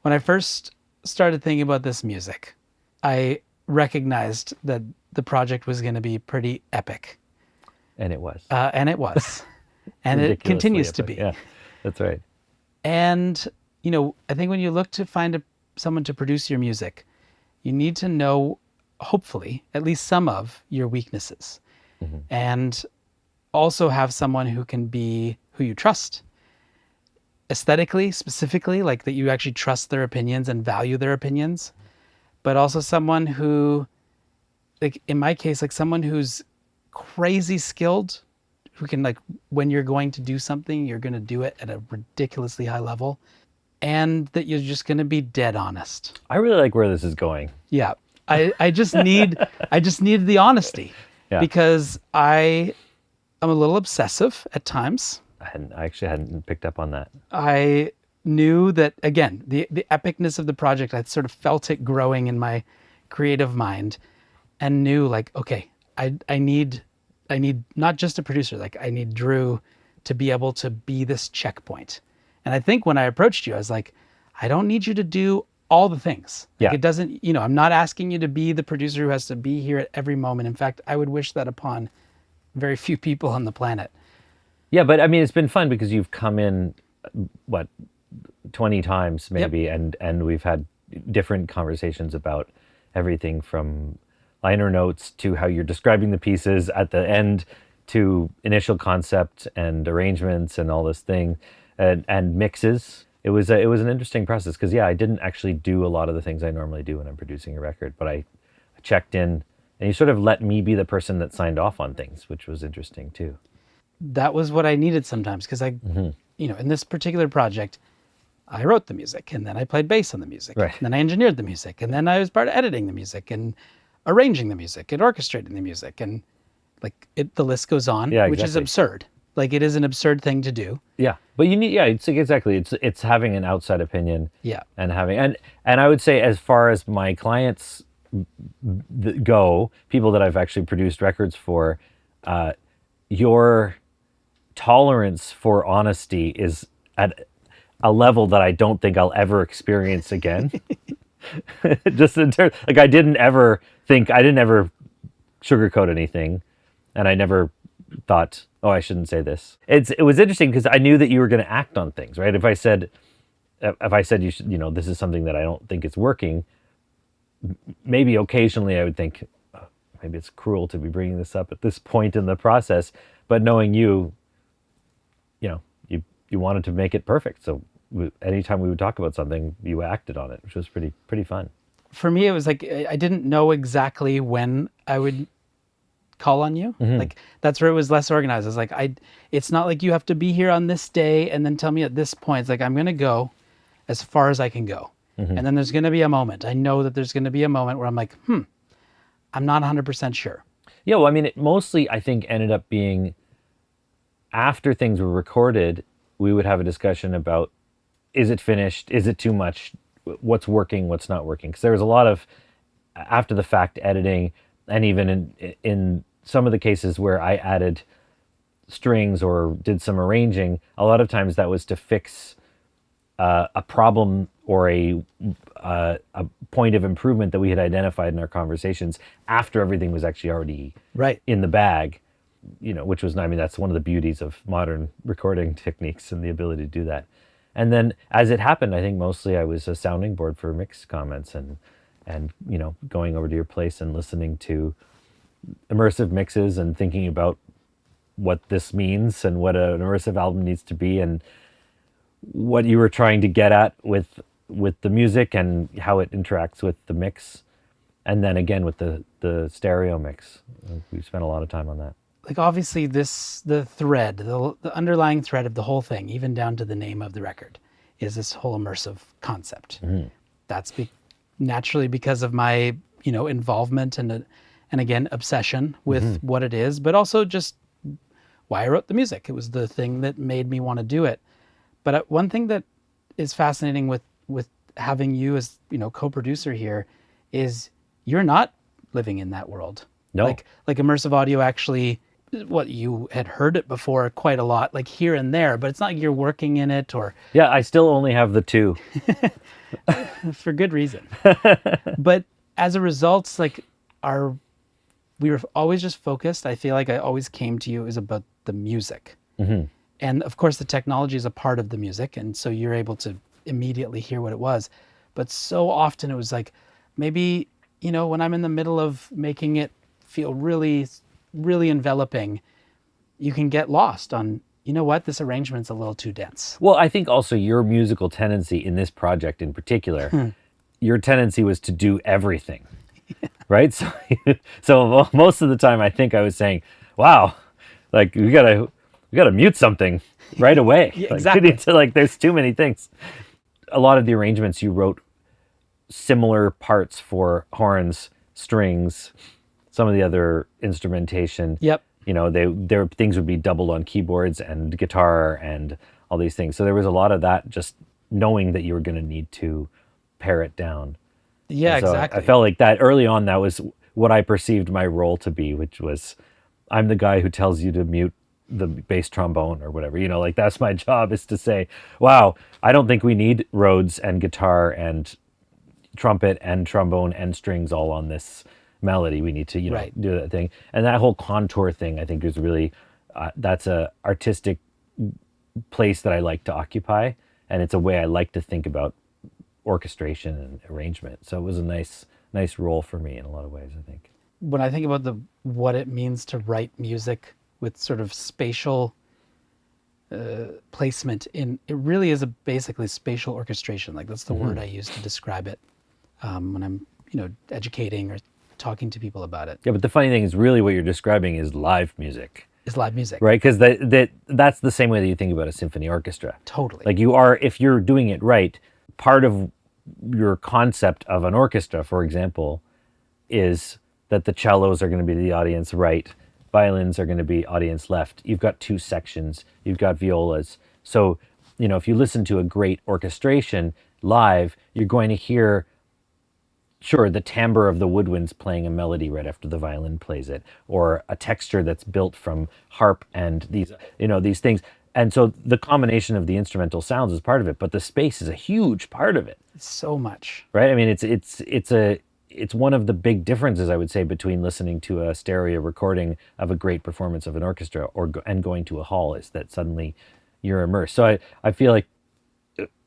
when I first started thinking about this music, I recognized that the project was going to be pretty epic. And it was. And it was. And it Ridiculously continues to epic. be. Yeah, that's right. And, I think when you look to find someone to produce your music, you need to know, hopefully, at least some of your weaknesses. Mm-hmm. And also have someone who you trust. Aesthetically, specifically, like that you actually trust their opinions and value their opinions. But also someone who, like in my case, like someone who's crazy skilled, who can, like, when you're going to do something, you're going to do it at a ridiculously high level, and that you're just going to be dead honest. I really like where this is going. Yeah. I just need the honesty. Yeah. Because I'm a little obsessive at times. I actually hadn't picked up on that. I knew that, again, the epicness of the project, I sort of felt it growing in my creative mind, and knew, like, okay, I need not just a producer, like I need Drew to be able to be this checkpoint. And I think when I approached you, I was like, I don't need you to do all the things. Like, Yeah. it doesn't, I'm not asking you to be the producer who has to be here at every moment. In fact, I would wish that upon very few people on the planet. Yeah, but I mean, it's been fun because you've come in, 20 times maybe, Yep. and we've had different conversations about everything from liner notes to how you're describing the pieces at the end to initial concept and arrangements and all this thing, and mixes. It was an interesting process because, yeah, I didn't actually do a lot of the things I normally do when I'm producing a record, but I checked in, and you sort of let me be the person that signed off on things, which was interesting too. That was what I needed sometimes, because in this particular project, I wrote the music, and then I played bass on the music, Right. and then I engineered the music, and then I was part of editing the music and arranging the music and orchestrating the music, and the list goes on, Yeah, which is exactly. absurd. Like, it is an absurd thing to do. Yeah, but you need, yeah, it's exactly, it's having an outside opinion. Yeah. And having, and I would say, as far as my clients go, people that I've actually produced records for, your tolerance for honesty is at a level that I don't think I'll ever experience again. Just in terms, like, I didn't ever sugarcoat anything, and I never thought, oh, I shouldn't say this. It was interesting because I knew that you were going to act on things, right? If I said you should, this is something that I don't think is working, maybe occasionally I would think, oh, maybe it's cruel to be bringing this up at this point in the process. But knowing you wanted to make it perfect, so anytime we would talk about something, you acted on it, which was pretty fun. For me, it was like I didn't know exactly when I would call on you. Mm-hmm. Like, that's where it was less organized. It's like, it's not like you have to be here on this day and then tell me at this point. It's like, I'm going to go as far as I can go. Mm-hmm. And then there's going to be a moment. I know that there's going to be a moment where I'm like, I'm not 100% sure. Yeah, well, I mean, it mostly, I think, ended up being, after things were recorded, we would have a discussion about, is it finished? Is it too much? What's working? What's not working? Because there was a lot of after the fact editing, and even in some of the cases where I added strings or did some arranging, a lot of times that was to fix a problem or a point of improvement that we had identified in our conversations after everything was actually already Right. in the bag. Which was, I mean, that's one of the beauties of modern recording techniques and the ability to do that. And then as it happened, I think mostly I was a sounding board for mixed comments and going over to your place and listening to immersive mixes and thinking about what this means and what an immersive album needs to be and what you were trying to get at with the music and how it interacts with the mix. And then again with the stereo mix. We spent a lot of time on that. Like, obviously the thread, the underlying thread of the whole thing, even down to the name of the record, is this whole immersive concept. Mm-hmm. That's naturally because of my, involvement and again, obsession with what it is, but also just why I wrote the music. It was the thing that made me want to do it. But one thing that is fascinating with having you as, co-producer here is you're not living in that world. No. Like immersive audio actually what you had heard it before quite a lot, like here and there, but it's not like you're working in it or Yeah, I still only have the two. for good reason. But as a result, like our we were always just focused. I feel like I always came to you is about the music. And of course, the technology is a part of the music. And so you're able to immediately hear what it was. But so often it was like, maybe, when I'm in the middle of making it feel really, really enveloping, you can get lost on, what, this arrangement's a little too dense. Well, I think also your musical tendency in this project in particular, your tendency was to do everything, right? So, so most of the time, I think I was saying, "Wow, like we gotta mute something right away. Yeah, Like, exactly. we need to, like, there's too many things." A lot of the arrangements you wrote similar parts for horns, strings, some of the other instrumentation. Yep. There things would be doubled on keyboards and guitar and all these things. So there was a lot of that, just knowing that you were going to need to pare it down. Yeah, And so I exactly. felt like that early on, that was what I perceived my role to be, which was I'm the guy who tells you to mute the bass trombone or whatever. Like, that's my job, is to say, wow, I don't think we need Rhodes and guitar and trumpet and trombone and strings all on this melody. We need to, Right. do that thing. And that whole contour thing, I think, is really, that's a artistic place that I like to occupy. And it's a way I like to think about orchestration and arrangement. So it was a nice role for me in a lot of ways, I think. When I think about what it means to write music with sort of spatial placement it really is basically spatial orchestration. Like that's the word I use to describe it when I'm educating or talking to people about it. Yeah, but the funny thing is, really what you're describing is live music, Is live music. right? Because that's the same way that you think about a symphony orchestra. Totally. Like, if you're doing it right, part of your concept of an orchestra, for example, is that the cellos are going to be the audience right, violins are going to be audience left. You've got two sections, you've got violas. So, if you listen to a great orchestration live, you're going to hear, sure, the timbre of the woodwinds playing a melody right after the violin plays it, or a texture that's built from harp and these things. And so the combination of the instrumental sounds is part of it, but the space is a huge part of it, So much. right? I mean, it's one of the big differences, I would say, between listening to a stereo recording of a great performance of an orchestra and going to a hall, is that suddenly you're immersed. So I feel like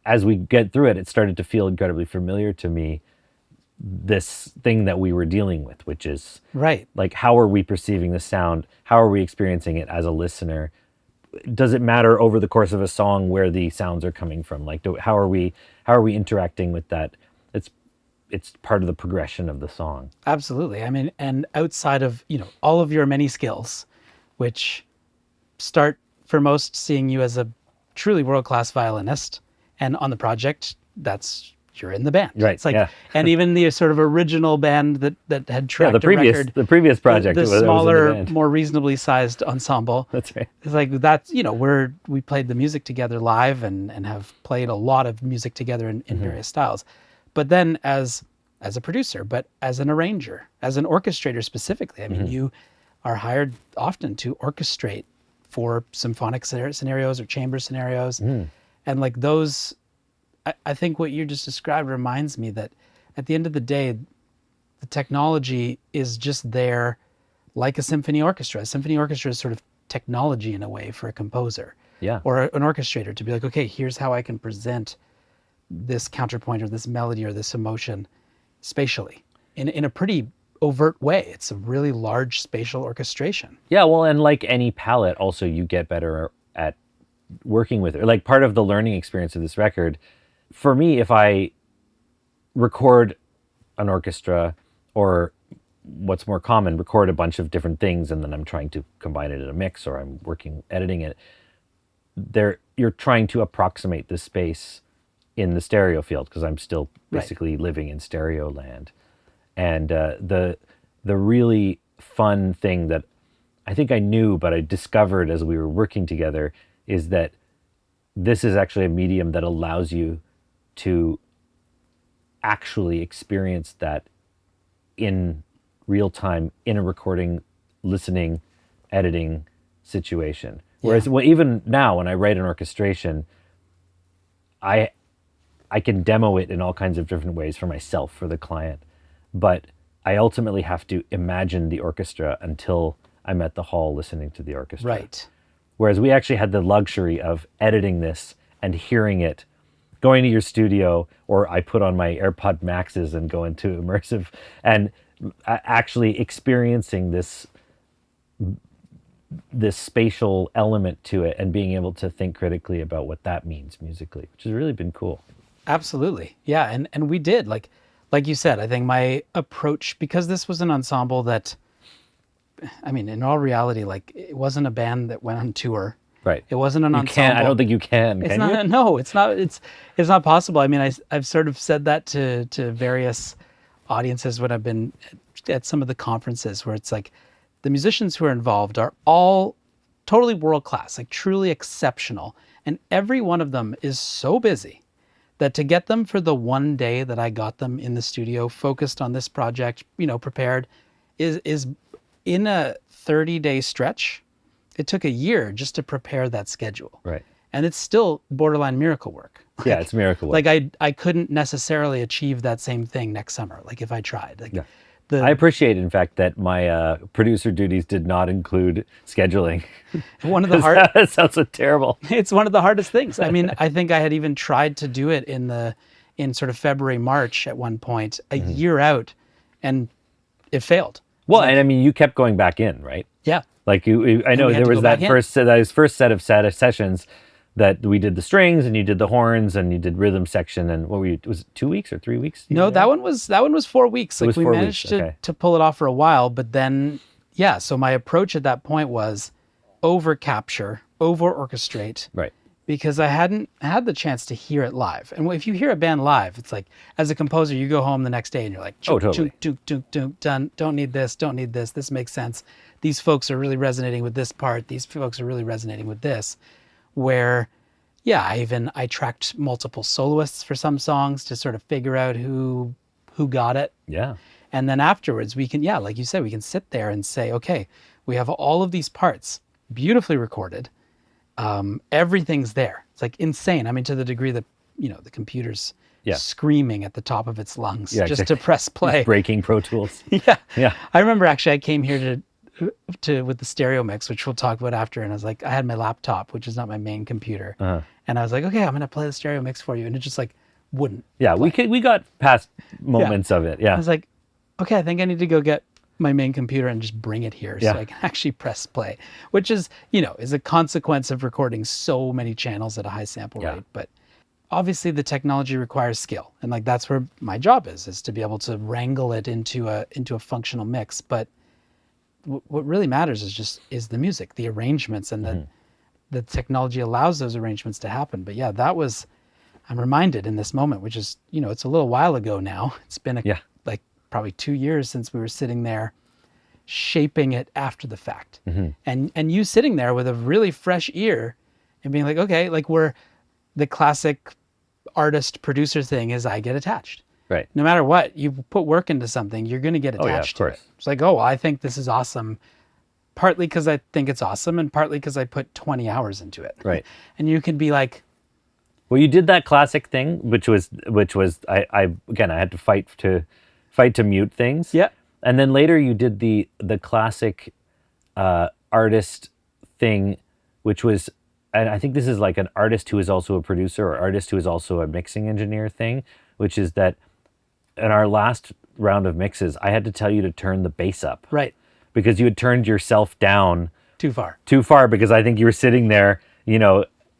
as we get through it, it started to feel incredibly familiar to me, this thing that we were dealing with, which is Right. like, how are we perceiving the sound? How are we experiencing it as a listener? Does it matter over the course of a song where the sounds are coming from? Like, how are we interacting with that? It's part of the progression of the song. Absolutely. I mean, and outside of, all of your many skills, which start for most seeing you as a truly world-class violinist, and on the project, you're in the band. Right, It's like, yeah. and even the sort of original band that had tracked The previous a record, the previous project, the I was in the smaller, band. more reasonably sized ensemble. That's right. It's like we played the music together live and have played a lot of music together in various styles. But then as a producer, but as an arranger, as an orchestrator specifically, I mean, you are hired often to orchestrate for symphonic scenarios or chamber scenarios. And like those, I think what you just described reminds me that at the end of the day, the technology is just there like a symphony orchestra. A symphony orchestra is sort of technology in a way for a composer. Yeah. Or an orchestrator to be like, okay, here's how I can present this counterpoint or this melody or this emotion spatially in a pretty overt way. It's a really large spatial orchestration. Yeah, well, and like any palette, also you get better at working with it. Like, part of the learning experience of this record, for me, if I record an orchestra, or what's more common, record a bunch of different things, and then I'm trying to combine it in a mix, or I'm editing it, you're trying to approximate the space in the stereo field, because I'm still basically living in stereo land. And the really fun thing that I think I knew, but I discovered as we were working together, is that this is actually a medium that allows you to actually experience that in real time, in a recording, listening editing situation. Whereas even now, when I write an orchestration, I can demo it in all kinds of different ways for myself, for the client, but I ultimately have to imagine the orchestra until I'm at the hall listening to the orchestra. Right. Whereas we actually had the luxury of editing this and hearing it, going to your studio, or I put on my AirPod Maxes and go into Immersive and actually experiencing this spatial element to it and being able to think critically about what that means musically, which has really been cool. Absolutely. Yeah. And we did, like you said, I think my approach, because this was an ensemble that, I mean, in all reality, like it wasn't a band that went on tour. Right. It wasn't an ensemble. Can't, I don't think you can. It's Can not, you? no, it's not possible. I mean, I've sort of said that to various audiences when I've been at some of the conferences, where it's like the musicians who are involved are all totally world class, like truly exceptional. And every one of them is so busy that to get them for the one day that I got them in the studio, focused on this project, prepared, is in a 30-day stretch. It took a year just to prepare that schedule. Right. And it's still borderline miracle work. Yeah, it's miracle work. Like I couldn't necessarily achieve that same thing next summer, like if I tried. Like I appreciate, in fact, that my producer duties did not include scheduling. One of the hard. That sounds so terrible. It's one of the hardest things. I mean, I think I had even tried to do it in sort of February, March at one point, a year out, and it failed. Well, and I mean, you kept going back in, right? Yeah. Like I know there was that first set of sessions that we did the strings and you did the horns and you did rhythm section, and was it 2 weeks or 3 weeks? No, that one was 4 weeks. Like we managed to pull it off for a while, but then so my approach at that point was over capture, over orchestrate. Right. Because I hadn't had the chance to hear it live. And if you hear a band live, it's like, as a composer, you go home the next day and you're like, totally. Done. Don't need this. This makes sense. These folks are really resonating with this part. These folks are really resonating with this. Where, I tracked multiple soloists for some songs to sort of figure out who got it. Yeah. And then afterwards, we can, like you said, we can sit there and say, okay, we have all of these parts beautifully recorded. Everything's there. It's like insane. I mean, to the degree that, the computer's screaming at the top of its lungs just to press play. Breaking Pro Tools. Yeah. I remember actually I came here to with the stereo mix, which we'll talk about after. And I was like, I had my laptop, which is not my main computer. And I was like, okay, I'm going to play the stereo mix for you. And it just like wouldn't. Yeah. Play. We got past moments of it. Yeah. I was like, okay, I think I need to go get my main computer and just bring it here so I can actually press play, which is, is a consequence of recording so many channels at a high sample rate. But obviously the technology requires skill. And like, that's where my job is to be able to wrangle it into a functional mix. But what really matters is the music, the arrangements, and the technology allows those arrangements to happen. But I'm reminded in this moment, which is, it's a little while ago now. It's been like probably 2 years since we were sitting there shaping it after the fact. And you sitting there with a really fresh ear and being like, okay, like the classic artist producer thing is I get attached. Right. No matter what, you put work into something, you're going to get attached to it. It's like, oh, I think this is awesome. Partly because I think it's awesome, and partly because I put 20 hours into it. Right. And you can be like, well, you did that classic thing, which was I had to fight to mute things. Yeah. And then later you did the classic artist thing, which was, and I think this is like an artist who is also a producer or artist who is also a mixing engineer thing, which is that in our last round of mixes, I had to tell you to turn the bass up. Right. Because you had turned yourself down too far because I think you were sitting there,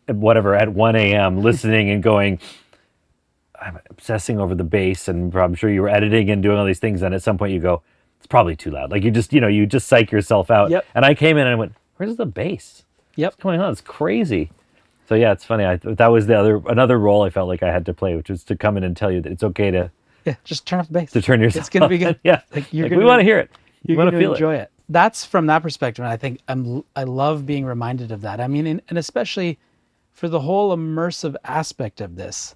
whatever, at 1 a.m. listening and going, I'm obsessing over the bass, and I'm sure you were editing and doing all these things, and at some point you go, it's probably too loud. Like you just psych yourself out. Yep. And I came in and I went, where's the bass? Yep. What's going on? It's crazy. So yeah, it's funny. That was another role I felt like I had to play, which was to come in and tell you that it's okay to just turn off the bass. To turn yourself. It's gonna be good. Yeah. Like we want to hear it. You want to feel enjoy it. That's from that perspective, and I think I love being reminded of that. I mean, and especially for the whole immersive aspect of this.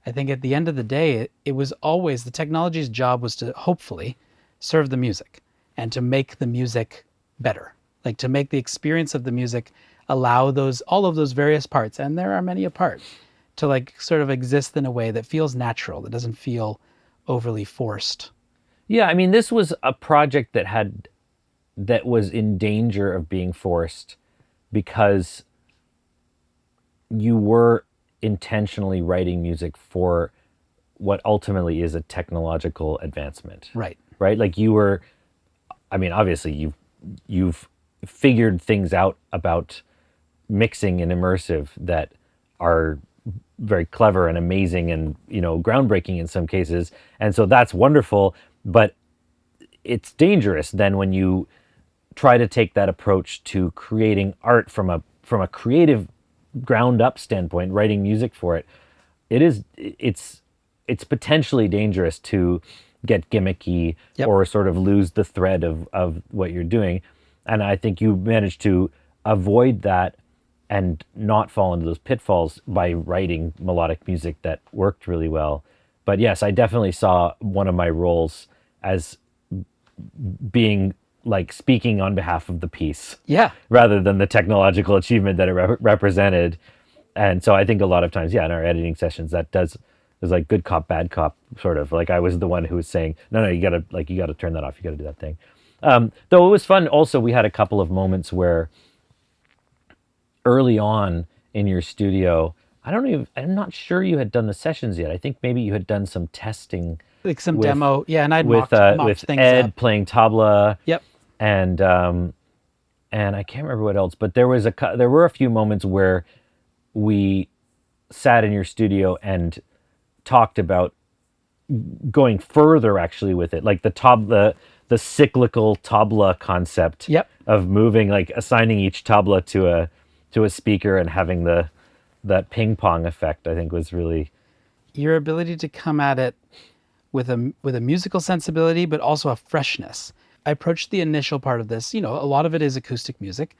I think at the end of the day, it was always the technology's job was to hopefully serve the music and to make the music better. like to make the experience of the music allow all of those various parts, and there are many a part, to like sort of exist in a way that feels natural, that doesn't feel overly forced. Yeah, I mean, this was a project that was in danger of being forced because you were intentionally writing music for what ultimately is a technological advancement. Right. Right? Like you were, I mean, obviously you've figured things out about mixing and immersive that are very clever and amazing and, you know, groundbreaking in some cases. And so that's wonderful, but it's dangerous then when you try to take that approach to creating art from a creative ground up standpoint, writing music for it. It's potentially dangerous to get gimmicky Yep. or sort of lose the thread of what you're doing. And I think you managed to avoid that and not fall into those pitfalls by writing melodic music that worked really well. But yes, I definitely saw one of my roles as being like speaking on behalf of the piece. Yeah. Rather than the technological achievement that it represented. And so I think a lot of times, yeah, in our editing sessions, there's like good cop, bad cop, sort of. Like I was the one who was saying, no, you gotta turn that off. You gotta do that thing. Though it was fun. Also, we had a couple of moments where early on in your studio, I'm not sure you had done the sessions yet. I think maybe you had done some testing, Like some demo. Yeah. And I'd mocked with things Ed up. playing tabla. Yep. And I can't remember what else, but there were a few moments where we sat in your studio and talked about going further actually with it, like the cyclical tabla concept. Yep. Of moving, like assigning each tabla to a speaker and having that ping pong effect. I think was really Your ability to come at it with a musical sensibility, but also a freshness. I approached the initial part of this, a lot of it is acoustic music,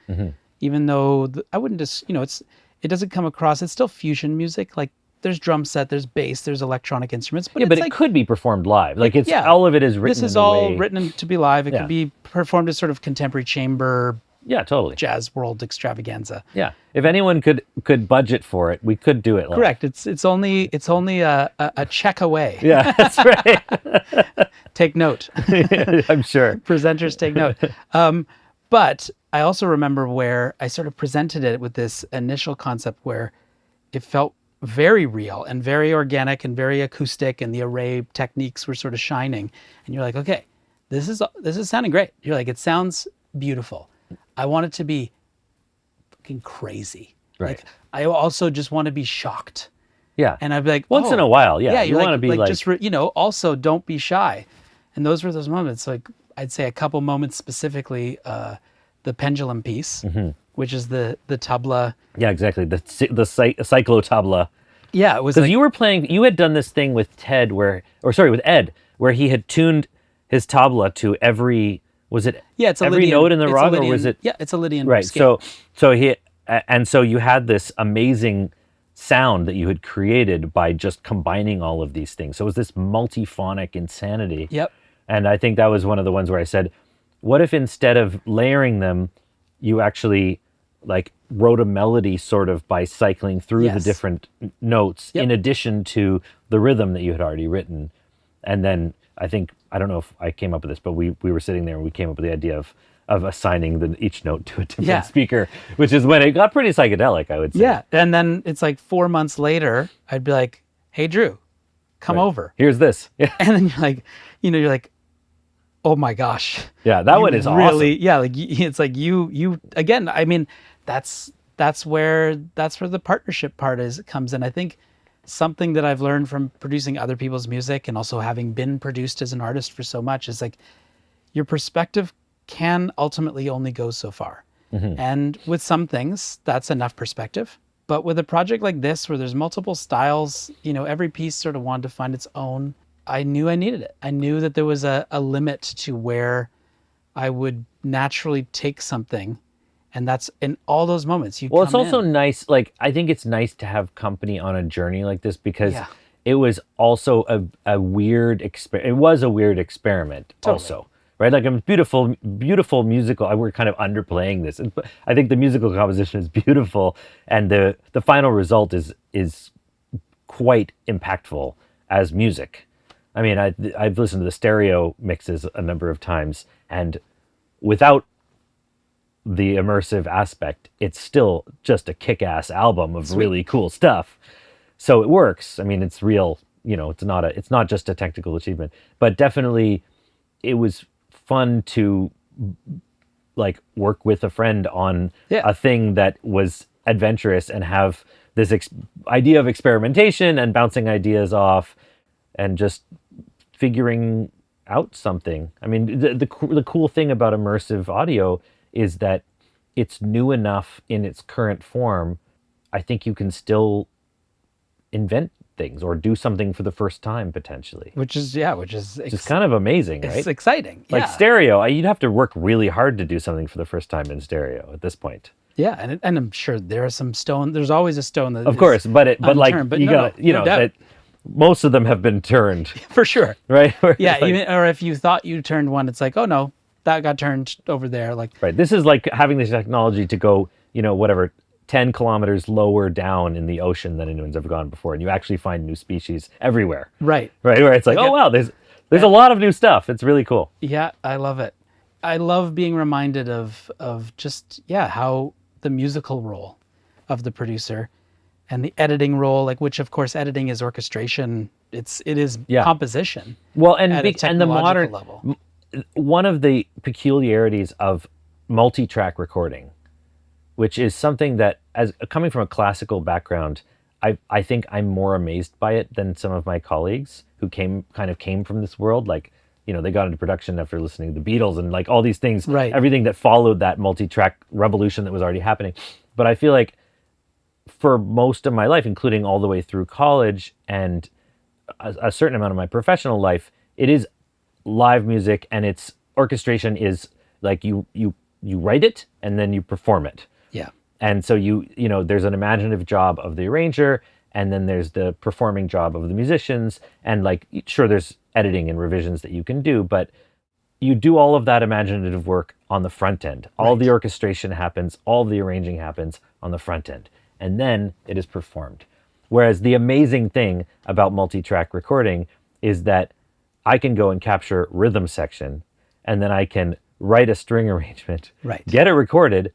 even though I wouldn't just, it doesn't come across, it's still fusion music. Like there's drum set, there's bass, there's electronic instruments, but but it could be performed live. Like it's all of it is written. This is all written to be live. It could be performed as sort of contemporary chamber. Yeah, totally. Jazz world extravaganza. Yeah, if anyone could budget for it, we could do it live. Correct. It's only a check away. Yeah, that's right. Take note. I'm sure. Presenters take note. But I also remember where I sort of presented it with this initial concept where it felt very real and very organic and very acoustic, and the array techniques were sort of shining. And you're like, okay, this is sounding great. You're like, it sounds beautiful. I want it to be fucking crazy. Right. Like, I also just want to be shocked. Yeah. And I'd be like, once in a while, yeah. You want to be like just, also don't be shy. And those were those moments. Like, I'd say a couple moments specifically, the pendulum piece, which is the tabla. Yeah, exactly. The cyclo tabla. Yeah, it was because you had done this thing with with Ed, where he had tuned his tabla to every. Was it? Yeah, it's every note in the rag, or was it? Yeah, it's a Lydian right. scale. So you had this amazing sound that you had created by just combining all of these things. So it was this multiphonic insanity. Yep. And I think that was one of the ones where I said, what if instead of layering them, you actually like wrote a melody sort of by cycling through the different notes in addition to the rhythm that you had already written. And then I don't know if I came up with this, but we were sitting there and we came up with the idea of assigning each note to a different speaker, which is when it got pretty psychedelic, I would say. Yeah. And then it's like 4 months later, I'd be like, hey, Drew, come over. Here's this. Yeah. And then you're like, oh my gosh. Yeah, that one is really, awesome. Yeah, like it's like you again, I mean, that's where the partnership part comes in. I think something that I've learned from producing other people's music and also having been produced as an artist for so much is like your perspective can ultimately only go so far. And with some things, that's enough perspective. But with a project like this, where there's multiple styles, every piece sort of wanted to find its own, I knew I needed it. I knew that there was a limit to where I would naturally take something. And that's in all those moments. It's also nice. Like, I think it's nice to have company on a journey like this because it was also a weird experiment. It was a weird experiment also, right? Like, a beautiful musical. We're kind of underplaying this. I think the musical composition is beautiful, and the final result is quite impactful as music. I mean, I've listened to the stereo mixes a number of times, and without the immersive aspect, it's still just a kick-ass album of really cool stuff. So it works. I mean, it's real. It's not just a technical achievement, but definitely it was fun to like work with a friend on a thing that was adventurous and have this idea of experimentation and bouncing ideas off and just figuring out something. I mean, the cool thing about immersive audio is that it's new enough in its current form. I think you can still invent things or do something for the first time potentially. Which is kind of amazing, right? It's exciting. Like stereo, you'd have to work really hard to do something for the first time in stereo at this point. Yeah, and I'm sure there are some stone. There's always a stone that. Of course, but most of them have been turned for sure, right? Yeah, or if you thought you turned one, it's like, oh no, that got turned over there. Like, right. This is like having this technology to go, 10 kilometers lower down in the ocean than anyone's ever gone before, and you actually find new species everywhere. Right. Where it's like, oh wow, there's a lot of new stuff. It's really cool. Yeah, I love it. I love being reminded of just how the musical role of the producer and the editing role, which of course editing is orchestration. It is composition. Well, and the modern level. One of the peculiarities of multi-track recording, which is something that, as coming from a classical background, I think I'm more amazed by it than some of my colleagues who came from this world. Like, they got into production after listening to the Beatles and like all these things, right. Everything that followed that multi-track revolution that was already happening. But I feel like for most of my life, including all the way through college and a certain amount of my professional life, it is live music, and its orchestration is like you write it and then you perform it. Yeah. And so there's an imaginative job of the arranger, and then there's the performing job of the musicians, and like, sure, there's editing and revisions that you can do, but you do all of that imaginative work on the front end. All the orchestration happens, all the arranging happens on the front end, and then it is performed. Whereas the amazing thing about multi-track recording is that I can go and capture rhythm section, and then I can write a string arrangement, get it recorded,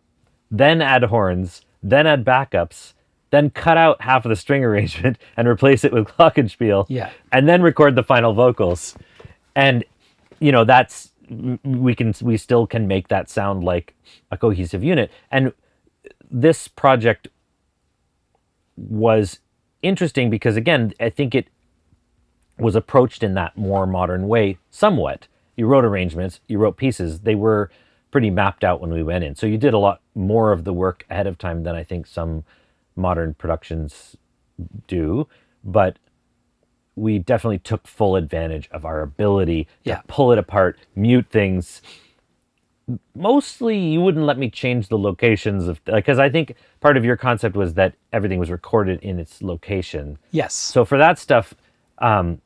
then add horns, then add backups, then cut out half of the string arrangement and replace it with glockenspiel, and then record the final vocals. And we still can make that sound like a cohesive unit. And this project was interesting because, again, I think it was approached in that more modern way somewhat. You wrote arrangements, you wrote pieces. They were pretty mapped out when we went in. So you did a lot more of the work ahead of time than I think some modern productions do. But we definitely took full advantage of our ability to pull it apart, mute things. Mostly you wouldn't let me change the locations of, because I think part of your concept was that everything was recorded in its location. Yes. So for that stuff, I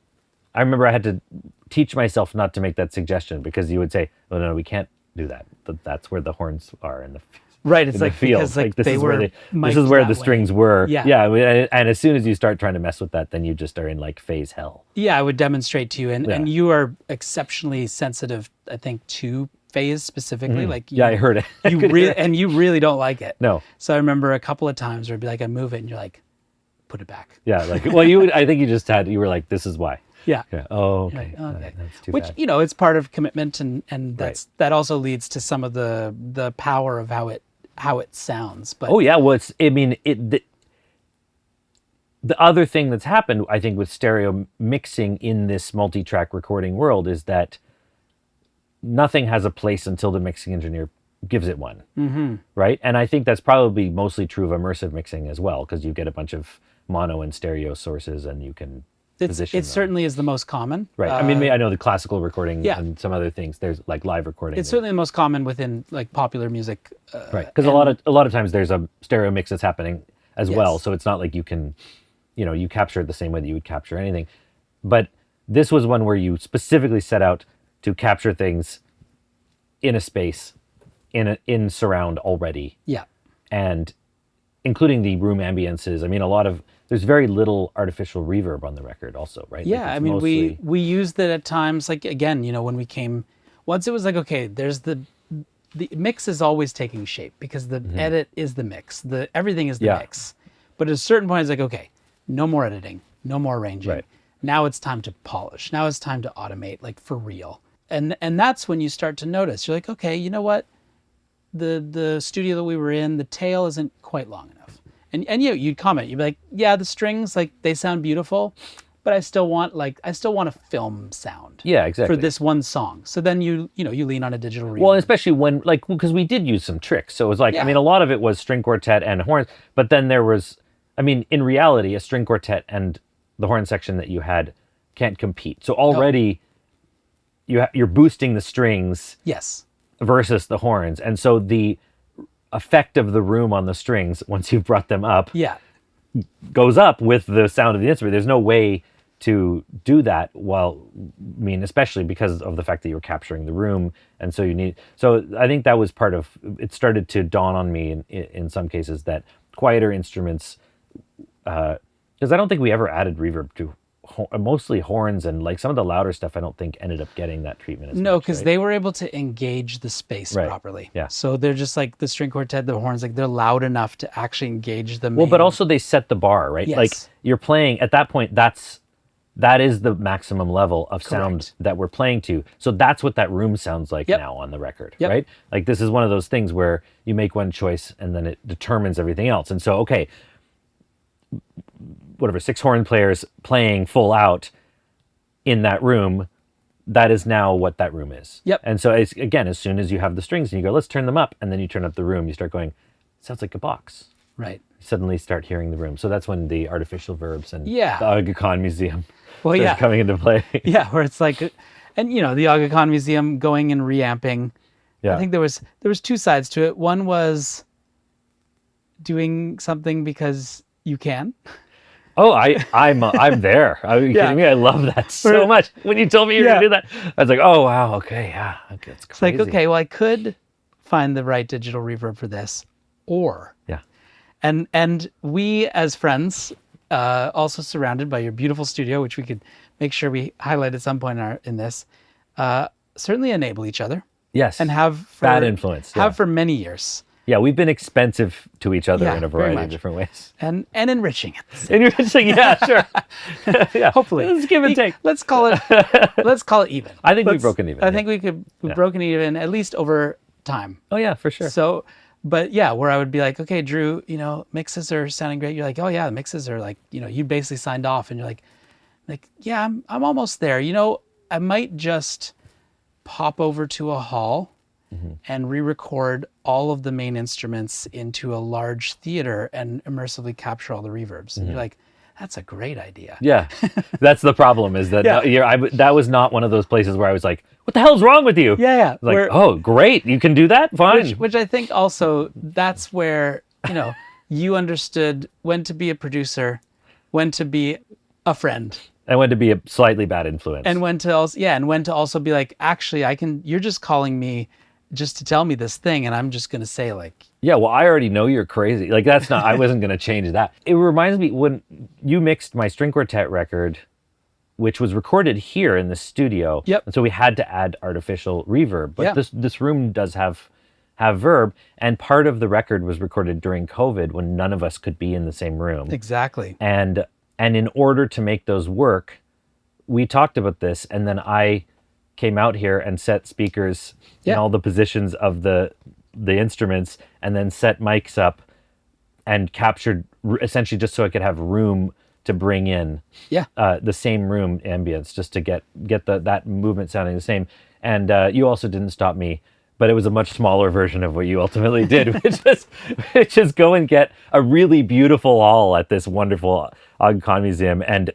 remember I had to teach myself not to make that suggestion, because you would say, "Oh no, we can't do that. That's where the horns are in the right." It's in like the field. because like this they is were this is where the strings were. Yeah. And as soon as you start trying to mess with that, then you just are in like phase hell. Yeah, I would demonstrate to you, and you are exceptionally sensitive, I think, to phase specifically. Like I heard it. you really don't like it. No. So I remember a couple of times where it'd be like I move it, and you're like, put it back. Yeah, like I think you were like, this is why. Yeah. Oh, okay. Like, okay. That's too Which bad. it's part of commitment, and that also leads to some of the power of how it sounds. But the other thing that's happened, I think, with stereo mixing in this multi-track recording world is that nothing has a place until the mixing engineer gives it one. Mm-hmm. Right? And I think that's probably mostly true of immersive mixing as well, because you get a bunch of mono and stereo sources, and you can position it them. certainly is the most common. Right. I mean, I know the classical recording and some other things. There's like live recording. It's certainly the most common within like popular music. Right. Because a lot of times there's a stereo mix that's happening as well. So it's not like you can, you capture it the same way that you would capture anything. But this was one where you specifically set out to capture things in a space, in surround already, Yeah. and including the room ambiences. I mean, there's very little artificial reverb on the record also, right? Yeah, it's I mean, mostly, we used it at times. Like again, when we came, once it was like, okay, there's the mix is always taking shape because the edit is the mix. Everything is the Yeah. mix. But at a certain point, it's like, okay, no more editing, no more arranging. Right. Now it's time to polish. Now it's time to automate, like for real. And that's when you start to notice. You're like, okay, you know what? The studio that we were in, the tail isn't quite long enough. And you'd comment, you'd be like, yeah, the strings, like they sound beautiful, but I still want a film sound. Yeah, exactly. For this one song. So then you lean on a digital reverb. well, especially when, like, because we did use some tricks. So it was like, I Yeah. mean, a lot of it was string quartet and horns, but then there was, I mean, in reality, a string quartet and the horn section that you had can't compete. So already you're boosting the strings Yes. versus the horns. And so the effect of the room on the strings, once you've brought them up, Yeah. goes up with the sound of the instrument. There's no way to do that especially because of the fact that you're capturing the room. And so I think that was part of, it started to dawn on me in some cases that quieter instruments, because I don't think we ever added reverb to mostly horns, and like some of the louder stuff I don't think ended up getting that treatment as No, much, because right? they were able to engage the space Right. properly. Yeah. So they're just like the string quartet, the horns, like they're loud enough to actually engage the main. Well, but also they set the bar, right? Yes. Like you're playing at that point, that is the maximum level of sound Correct. that we're playing to. So that's what that room sounds like Yep. now on the record, Yep. right? Like this is one of those things where you make one choice and then it determines everything else. And so, okay, whatever, 6 horn players playing full out in that room, that is now what that room is. Yep. And so it's, again, as soon as you have the strings and you go, let's turn them up, and then you turn up the room, you start going, sounds like a box. Right. You suddenly start hearing the room. So that's when the artificial verbs and Yeah. the Aga Khan Museum Well, starts yeah. coming into play. Yeah, where it's like, and the Aga Khan Museum going and reamping. Yeah. I think there was 2 sides to it. One was doing something because you can. Oh, I'm there. Are you Yeah. kidding me? I love that so Or- much. When you told me you were Yeah. gonna do that, I was like, oh wow, okay, yeah, okay, it's It's like, crazy. okay, well, I could find the right digital reverb for this, or Yeah. and we as friends, also surrounded by your beautiful studio, which we could make sure we highlight at some point in this, certainly enable each other Yes. and have for, Bad influence. Yeah. have for many years, Yeah, we've been expensive to each other Yeah, in a very variety of much. different ways. and enriching it. And you're saying, yeah, sure. Yeah. Hopefully, Let's give and take. Let's call it even. I think we've Let's- broken even, I yeah. think we've broken even at least over time. Oh yeah, for sure. So, but yeah, where I would be like, okay, Drew, mixes are sounding great. You're like, oh yeah, the mixes are like, you basically signed off, and you're like, yeah, I'm almost there. I might just pop over to a hall and re-record all of the main instruments into a large theater and immersively capture all the reverbs. And you're like, that's a great idea. Yeah, that's the problem. Is that Yeah. that was not one of those places where I was like, "What the hell's wrong with you?" Yeah, yeah. Like, Where- oh, great, you can do that. Fine. Which I think also that's where, you understood when to be a producer, when to be a friend, I went to be a slightly bad influence. and when to also be like, actually, you're just calling me just to tell me this thing, and I'm just going to say like, yeah, well, I already know you're crazy. Like that's not. I wasn't going to change that. It reminds me when you mixed my string quartet record, which was recorded here in the studio. Yep. And so we had to add artificial reverb. But Yeah. this room does have verb, and part of the record was recorded during COVID when none of us could be in the same room. exactly. And in order to make those work, we talked about this, and then I came out here and set speakers in Yeah. all the positions of the instruments, and then set mics up and captured essentially just so I could have room to bring in Yeah. the same room ambience, just to get that movement sounding the same. And you also didn't stop me, but it was a much smaller version of what you ultimately did, which is go and get a really beautiful hall at this wonderful Aga Khan Museum, and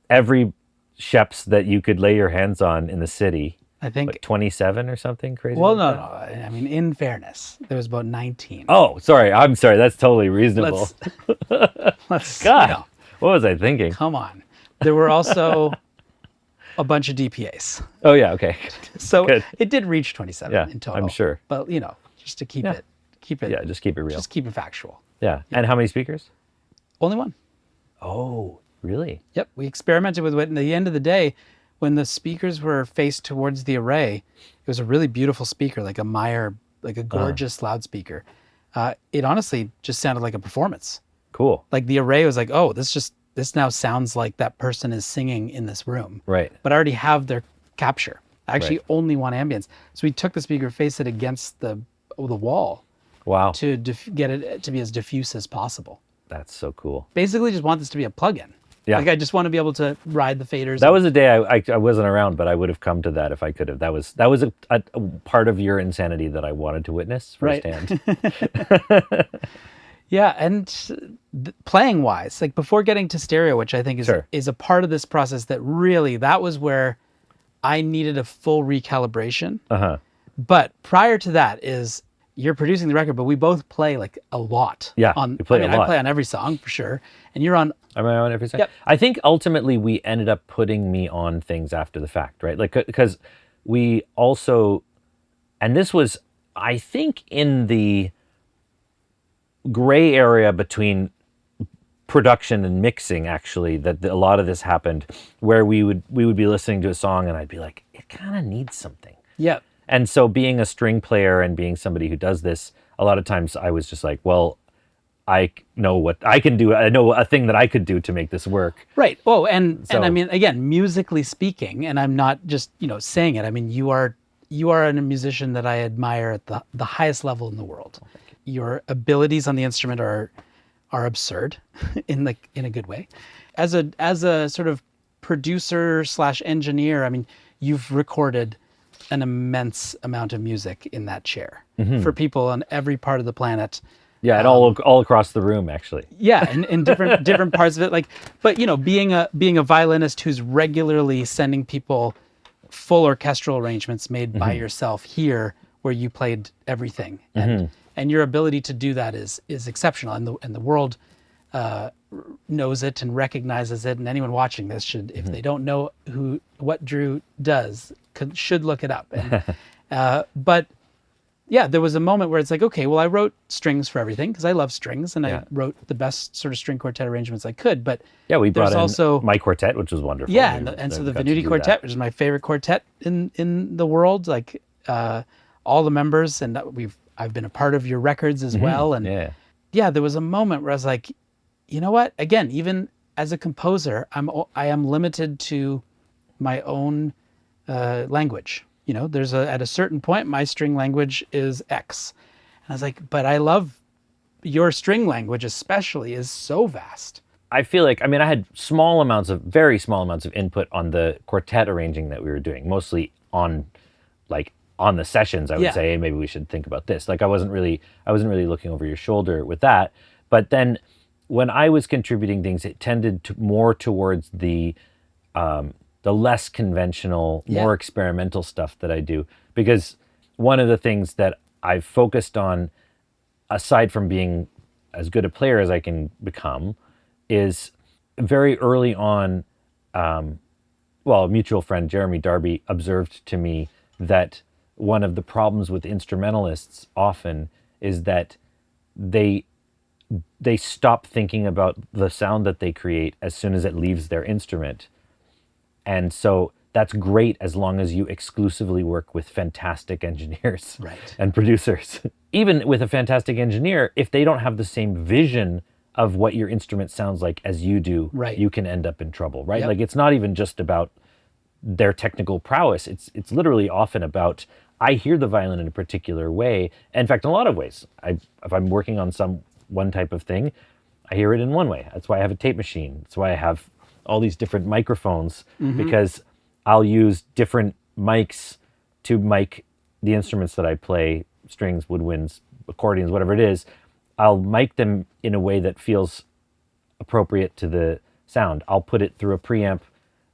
every Sheps that you could lay your hands on in the city. I think. Like 27 or something crazy. Well, like no, that? no. I mean, in fairness, there was about 19. Oh, sorry. I'm sorry. That's totally reasonable. Let's God, what was I thinking? come on. There were also a bunch of DPAs. Oh yeah, okay. So Good. it did reach 27 Yeah, in total. I'm sure. But just to keep it, Yeah, just keep it real. just keep it factual. Yeah. And how many speakers? Only one. Oh, really? Yep. We experimented with it. And at the end of the day, when the speakers were faced towards the array, it was a really beautiful speaker, like a Meyer, like a gorgeous loudspeaker. It honestly just sounded like a performance. Cool. Like the array was like, oh, this now sounds like that person is singing in this room. Right. But I already have their capture. I actually Right. only want ambience. So we took the speaker, faced it against the wall Wow. to get it to be as diffuse as possible. That's so cool. Basically just want this to be a plug-in. Yeah. Like I just want to be able to ride the faders. That was a day I wasn't around, but I would have come to that if I could have. That was a part of your insanity that I wanted to witness firsthand. Yeah, and playing wise, like before getting to stereo, which I think is a part of this process that really, that was where I needed a full recalibration. Uh-huh. But prior to that is you're producing the record, but we both play like a lot. Yeah, you play a lot. I play on every song for sure. And you're on. Am I on every song? Yep. I think ultimately we ended up putting me on things after the fact, right? Like, because we also, and this was, I think, in the gray area between production and mixing, actually, that a lot of this happened, where we would be listening to a song and I'd be like, it kind of needs something. Yeah. And so being a string player and being somebody who does this, a lot of times I was just like, well, I know what I can do. I know a thing that I could do to make this work. Right. Oh, and I So- mean, again, musically speaking, and I'm not just, saying it. I mean, you are a musician that I admire at the highest level in the world. Your abilities on the instrument are absurd in a good way. As a sort of producer / engineer, I mean, you've recorded an immense amount of music in that chair for people on every part of the planet. Yeah, and all across the room, actually. Yeah, and in different parts of it. But being a violinist who's regularly sending people full orchestral arrangements made by yourself here, where you played everything, and your ability to do that is exceptional, and the world knows it and recognizes it. And anyone watching this should, if they don't know what Drew does, should look it up. And, but yeah, there was a moment where it's like, okay, well, I wrote strings for everything because I love strings, and I wrote the best sort of string quartet arrangements I could. But Yeah, we brought in also my quartet, which was wonderful. yeah, We and so the got to Venuti do Quartet, that. which is my favorite quartet in the world, like all the members, and I've been a part of your records as well. And Yeah. yeah, there was a moment where I was like, you know what? Again, even as a composer, I am limited to my own language. There's at a certain point, my string language is X. And I was like, but I love your string language, especially, is so vast. I feel like, I had very small amounts of input on the quartet arranging that we were doing, mostly on the sessions. I would say, hey, maybe we should think about this. Like I wasn't really looking over your shoulder with that. But then when I was contributing things, it tended more towards the less conventional, more experimental stuff that I do. Because one of the things that I've focused on, aside from being as good a player as I can become, is very early on, a mutual friend, Jeremy Darby, observed to me that one of the problems with instrumentalists often is that they stop thinking about the sound that they create as soon as it leaves their instrument. And so that's great as long as you exclusively work with fantastic engineers and producers. Even with a fantastic engineer, if they don't have the same vision of what your instrument sounds like as you do, you can end up in trouble, right? Like it's not even just about their technical prowess. It's literally often about, I hear the violin in a particular way. In fact, in a lot of ways, if I'm working on one type of thing, I hear it in one way. That's why I have a tape machine. That's why I have all these different microphones, because I'll use different mics to mic the instruments that I play, strings, woodwinds, accordions, whatever it is. I'll mic them in a way that feels appropriate to the sound. I'll put it through a preamp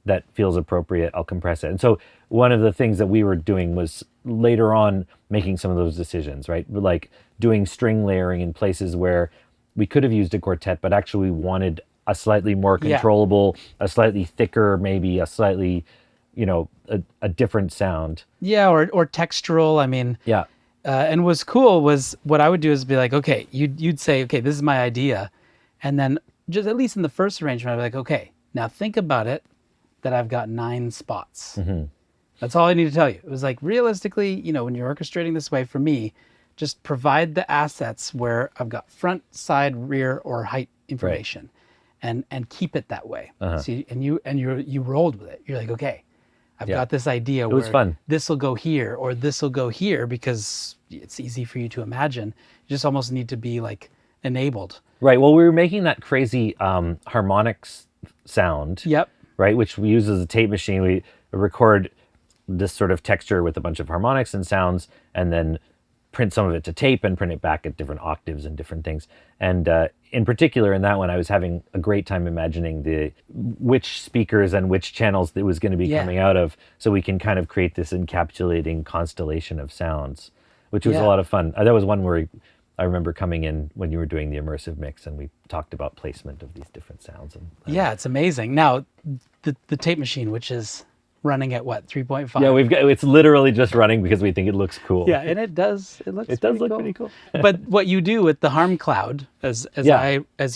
that feels appropriate. I'll compress it. And so one of the things that we were doing was later on making some of those decisions, right? Like doing string layering in places where we could have used a quartet, but actually we wanted a slightly more controllable, a slightly thicker, maybe a slightly a different sound. Yeah, or textural. I mean, Yeah. and what's cool was what I would do is be like, okay, you'd say, okay, this is my idea, and then just at least in the first arrangement, I'd be like, okay, now think about it, that I've got 9 spots. That's all I need to tell you. It was like, realistically, when you're orchestrating this way, for me, just provide the assets where I've got front, side, rear, or height information, and keep it that way. So you rolled with it. You're like, okay, I've got this idea was where fun. this will go here or this will go here, because it's easy for you to imagine. You just almost need to be like enabled. Right. Well, we were making that crazy harmonics sound. Yep. Right, which we use as a tape machine. We record this sort of texture with a bunch of harmonics and sounds, and then print some of it to tape and print it back at different octaves and different things. And in particular, in that one, I was having a great time imagining which speakers and which channels it was going to be coming out of, so we can kind of create this encapsulating constellation of sounds, which was a lot of fun. That was one where I remember coming in when you were doing the immersive mix, and we talked about placement of these different sounds. And Yeah, it's amazing. Now, the tape machine, which is running at what, 3.5? Yeah, it's literally just running because we think it looks cool. Yeah, and it does. It looks. It does look pretty cool. But what you do with the harm cloud, as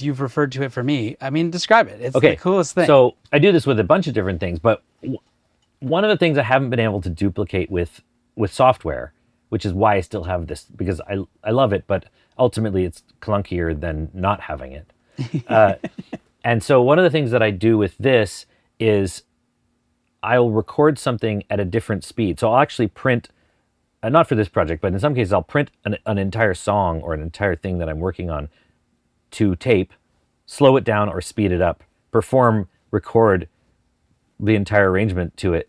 you've referred to it for me, I mean, describe it. It's the coolest thing. So I do this with a bunch of different things, but one of the things I haven't been able to duplicate with software, which is why I still have this, because I love it, but ultimately it's clunkier than not having it. And so one of the things that I do with this is I'll record something at a different speed. So I'll actually print, not for this project, but in some cases I'll print an entire song or an entire thing that I'm working on to tape, slow it down or speed it up, record the entire arrangement to it,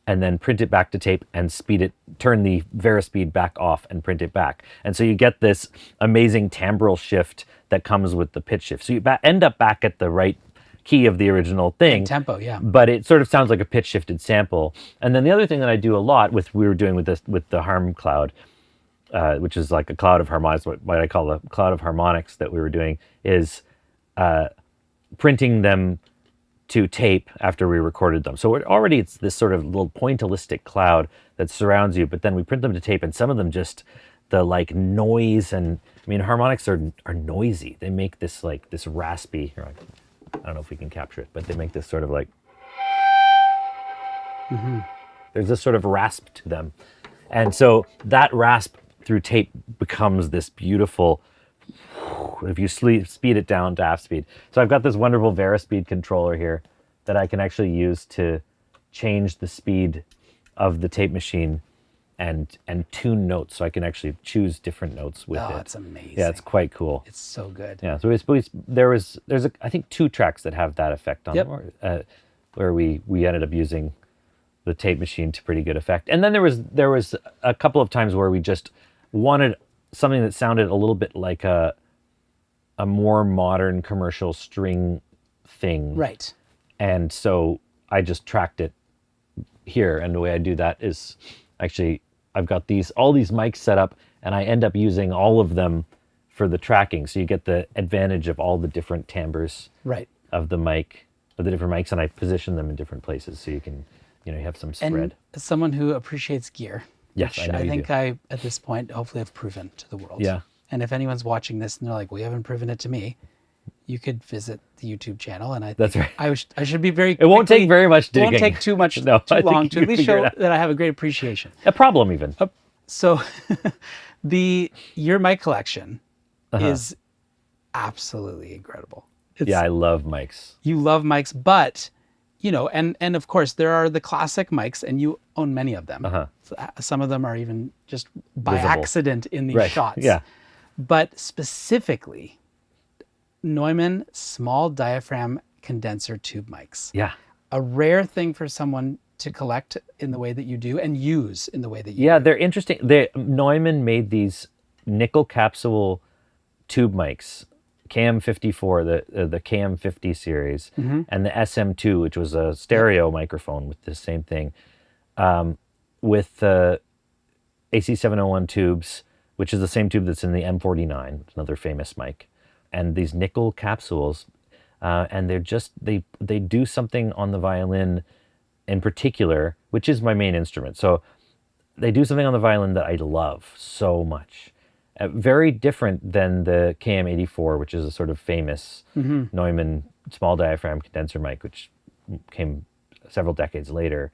and then print it back to tape and speed it, turn the Verispeed back off and print it back. And so you get this amazing timbral shift that comes with the pitch shift. So you end up back at the right key of the original thing. Tempo, yeah. But it sort of sounds like a pitch shifted sample. And then the other thing that I do a lot with the harm cloud, which is like a cloud of harmonics, what I call a cloud of harmonics that we were doing, is printing them to tape after we recorded them. So it's this sort of little pointillistic cloud that surrounds you, but then we print them to tape, and some of them just, the like noise, and I mean, harmonics are noisy. They make this raspy, I don't know if we can capture it, but they make this sort of like, there's this sort of rasp to them. And so that rasp through tape becomes this beautiful, if you speed it down to half speed. So I've got this wonderful Verispeed controller here that I can actually use to change the speed of the tape machine and tune notes. So I can actually choose different notes with it. Oh, it's amazing. Yeah, it's quite cool. It's so good. Yeah, so there's I think 2 tracks that have that effect on them, where we ended up using the tape machine to pretty good effect. And then there was a couple of times where we just wanted something that sounded a little bit like a more modern commercial string thing. Right. And so I just tracked it here. And the way I do that is actually I've got all these mics set up, and I end up using all of them for the tracking. So you get the advantage of all the different timbres of the mic, of the different mics, and I position them in different places so you can, you have some spread. And as someone who appreciates gear, yes, which I think I, at this point, hopefully have proven to the world. Yeah. And if anyone's watching this and they're like, well, you haven't proven it to me, you could visit the YouTube channel, and I think that's right. I should be very. It won't take very much digging. It won't take too long to at least show that I have a great appreciation. A problem even. So, your mic collection is absolutely incredible. I love mics. You love mics, but and of course there are the classic mics, and you own many of them. So, some of them are even just by visible accident in these shots. Yeah. But specifically, Neumann small diaphragm condenser tube mics. Yeah. A rare thing for someone to collect in the way that you do and use in the way that you do. Yeah, they're interesting. Neumann made these nickel capsule tube mics, KM54, the KM50 series, and the SM2, which was a stereo microphone with the same thing, with the AC701 tubes, which is the same tube that's in the M49, another famous mic. And these nickel capsules, and they're just, they do something on the violin in particular, which is my main instrument. So they do something on the violin that I love so much. Very different than the KM84, which is a sort of famous Neumann small diaphragm condenser mic, which came several decades later.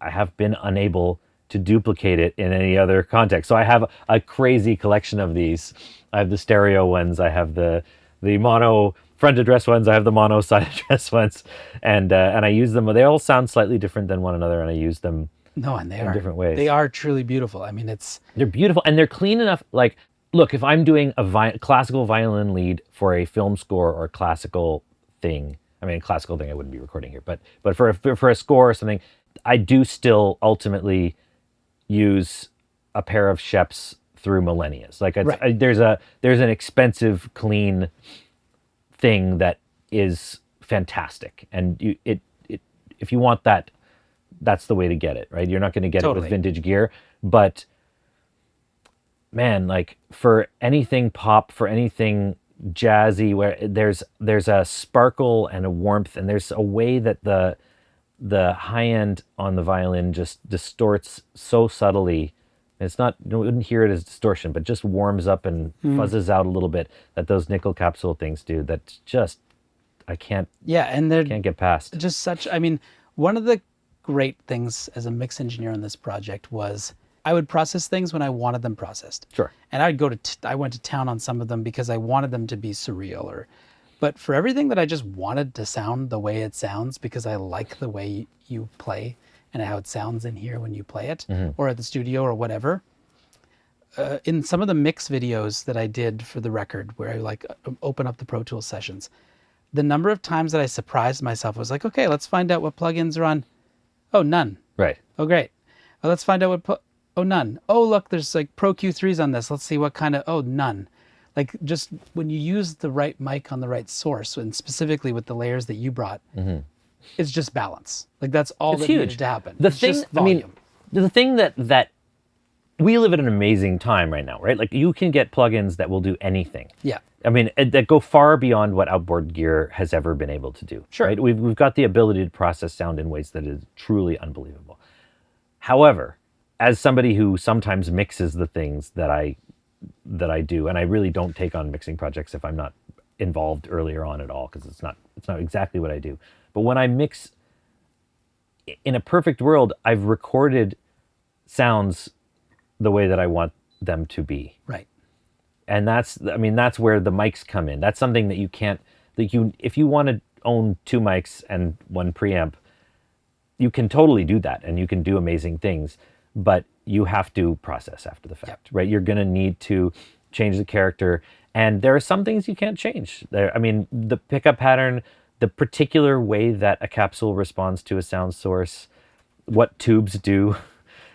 I have been unable to duplicate it in any other context. So I have a crazy collection of these. I have the stereo ones, I have the mono front address ones, I have the mono side address ones, and I use them. They all sound slightly different than one another, and I use them and in different ways. They are truly beautiful. I mean, they're beautiful, and they're clean enough. Like, look, if I'm doing a classical violin lead for a film score or a classical thing, I mean, a classical thing I wouldn't be recording here, but for a score or something, I do still ultimately use a pair of Sheps through millennia. Like, there's an expensive, clean thing that is fantastic, and if you want that, that's the way to get it, right? You're not going to get it with vintage gear, but man, like, for anything pop, for anything jazzy, where there's a sparkle and a warmth, and there's a way that the high end on the violin just distorts so subtly. It's not, you wouldn't hear it as distortion, but just warms up and fuzzes out a little bit, that those nickel capsule things do. That just, I can't get past. Just such, I mean, one of the great things as a mix engineer on this project was I would process things when I wanted them processed. Sure. And I went to town on some of them because I wanted them to be surreal, but for everything that I just wanted to sound the way it sounds, because I like the way you play and how it sounds in here when you play it, or at the studio or whatever. In some of the mix videos that I did for the record, where I open up the Pro Tools sessions, the number of times that I surprised myself was like, okay, let's find out what plugins are on. Oh, none. Right. Oh, great. Oh, let's find out none. Oh, look, there's like Pro Q3s on this. Let's see what kind of, none. Like, just when you use the right mic on the right source, and specifically with the layers that you brought, it's just balance. Like, that's all that needed to happen. The thing that we live at an amazing time right now, right? Like, you can get plugins that will do anything. Yeah. I mean, that go far beyond what outboard gear has ever been able to do. Sure. Right? We've got the ability to process sound in ways that is truly unbelievable. However, as somebody who sometimes mixes the things that I do, and I really don't take on mixing projects if I'm not involved earlier on at all, because it's not exactly what I do. But when I mix, in a perfect world, I've recorded sounds the way that I want them to be. Right. And that's where the mics come in. That's something that you can't, if you want to own 2 mics and 1 preamp, you can totally do that, and you can do amazing things, but you have to process after the fact, right? You're going to need to change the character, and there are some things you can't change. I mean, the pickup pattern, the particular way that a capsule responds to a sound source, what tubes do.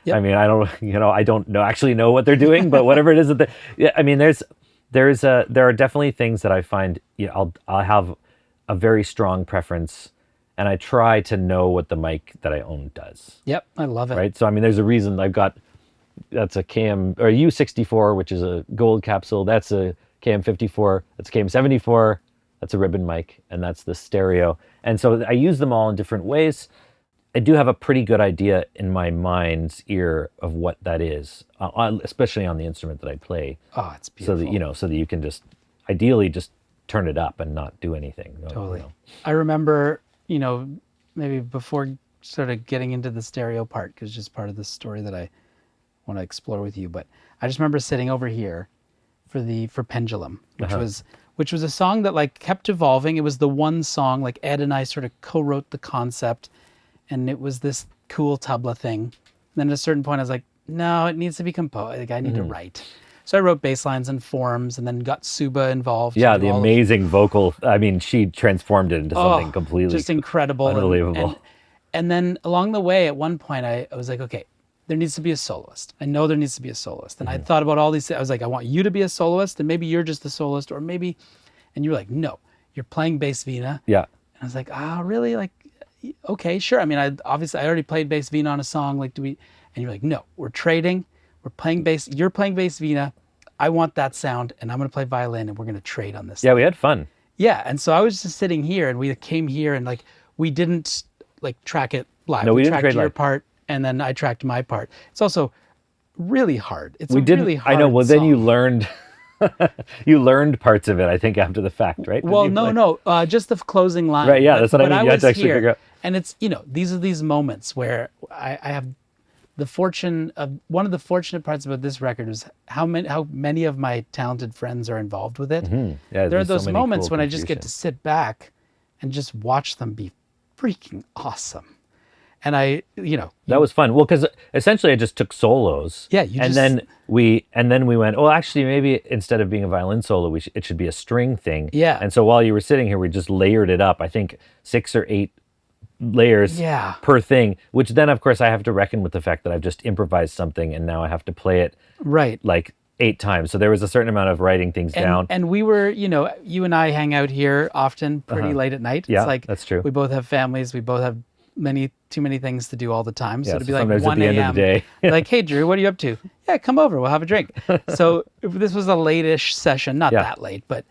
Yep. I mean, I don't actually know what they're doing, but whatever it is that I mean, there are definitely things that I find, I'll have a very strong preference, and I try to know what the mic that I own does. Yep, I love it. Right? So, I mean, there's a reason that's a KM, or U64, which is a gold capsule. That's a KM54. That's a KM74. That's a ribbon mic, and that's the stereo. And so I use them all in different ways. I do have a pretty good idea in my mind's ear of what that is, especially on the instrument that I play. Oh, it's beautiful. So that you can just ideally just turn it up and not do anything. Totally. I remember, maybe before sort of getting into the stereo part, because it's just part of the story that I want to explore with you. But I just remember sitting over here for Pendulum, which was a song that kept evolving. It was the one song, Ed and I sort of co-wrote the concept, and it was this cool tabla thing. And then at a certain point I was like, no, it needs to be composed. I need to write. So I wrote bass lines and forms, and then got Suba involved. Yeah, the amazing vocal. I mean, she transformed it into something completely just incredible, unbelievable. And then along the way, at one point, I was like, okay, there needs to be a soloist. I know there needs to be a soloist. And I thought about all these things. I was like, I want you to be a soloist, and maybe you're just the soloist, or maybe, and you were like, no, you're playing bass vina. Yeah. And I was like, really? Okay, sure. I mean, I already played bass vina on a song. And you're like, no, we're trading. We're playing bass. You're playing bass vina. I want that sound, and I'm going to play violin, and we're going to trade on this. Yeah, we had fun. Yeah, and so I was just sitting here, and we came here, and we didn't like track it live. No, we didn't tracked trade your live. part, and then I tracked my part. It's also really hard. It's We a didn't. really hard I know. Well, then you song. learned. You learned parts of it, I think, after the fact, right? Did Well, you, like- no, just the closing line. Right, yeah, that's what I but mean. You had was to actually here, figure out- and it's these are these moments where I have the fortune of one of the fortunate parts about this record is how many of my talented friends are involved with it. Yeah, There are there's so those many moments cool when I just get to contributions. sit back and just watch them be freaking awesome. And I, That was fun. Well, because essentially I just took solos. Yeah, you and just- then we went. Oh, actually, maybe instead of being a violin solo, it should be a string thing. Yeah. And so while you were sitting here, we just layered it up. I think 6 or 8 layers Yeah. per thing. Which then, of course, I have to reckon with the fact that I've just improvised something, and now I have to play it right. like 8 times. So there was a certain amount of writing things down. And we were, you and I hang out here often pretty late at night. Yeah, It's like that's true. We both have families. We both have too many things to do all the time. So Yeah, to so be like sometimes at 1 the end of a.m. the day. like, hey, Drew, what are you up to? Yeah, come over. We'll have a drink. So this was a late-ish session, not Yeah. that late, but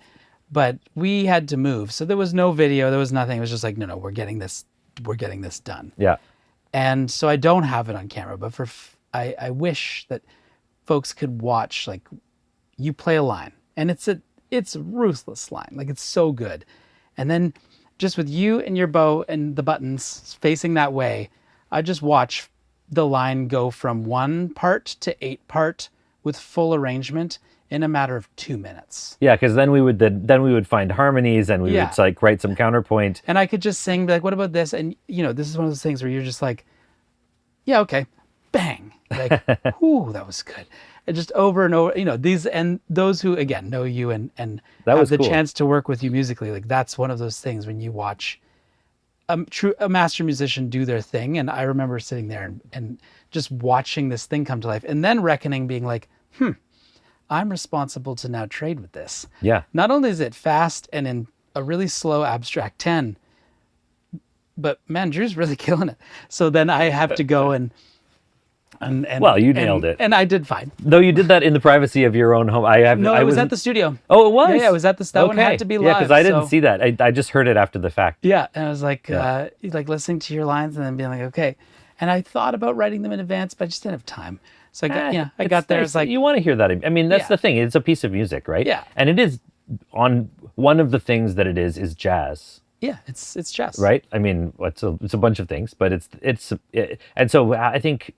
we had to move. So there was no video. There was nothing. It was just like, no, we're getting this done. Yeah. And so I don't have it on camera, but I wish that folks could watch, like, you play a line and it's a ruthless line. Like, it's so good. And then just with you and your bow and the buttons facing that way, I just watch the line go from 1 part to 8 part with full arrangement in a matter of 2 minutes. Yeah, because then we would find harmonies, and we Yeah. would like write some counterpoint. And I could just sing, be like, what about this? And, this is one of those things where you're just like, yeah, okay, bang. Like, whoo, that was good. And just over and over, these, and those who, again, know you and That have was the cool. chance to work with you musically, like, that's one of those things when you watch a master musician do their thing. And I remember sitting there and just watching this thing come to life, and then reckoning, being like, I'm responsible to now trade with this. Yeah. Not only is it fast and in a really slow abstract 10, but man, Drew's really killing it. So then I have to go and Well, you nailed it. And I did fine. Though you did that in the privacy of your own home. No, I it was wasn't- at the studio. Oh, it was. Yeah, it was at that one had to be live. Yeah, because I didn't so- see that. I just heard it after the fact. Yeah, and I was like, Yeah. like listening to your lines and then being like, okay. And I thought about writing them in advance, but I just didn't have time. So I got, I got there. nice. It's like, you want to hear that. I mean, that's Yeah. the thing. It's a piece of music, right? Yeah. And it is on one of the things that it is jazz. yeah, it's jazz. Right? I mean, it's a bunch of things, but and so I think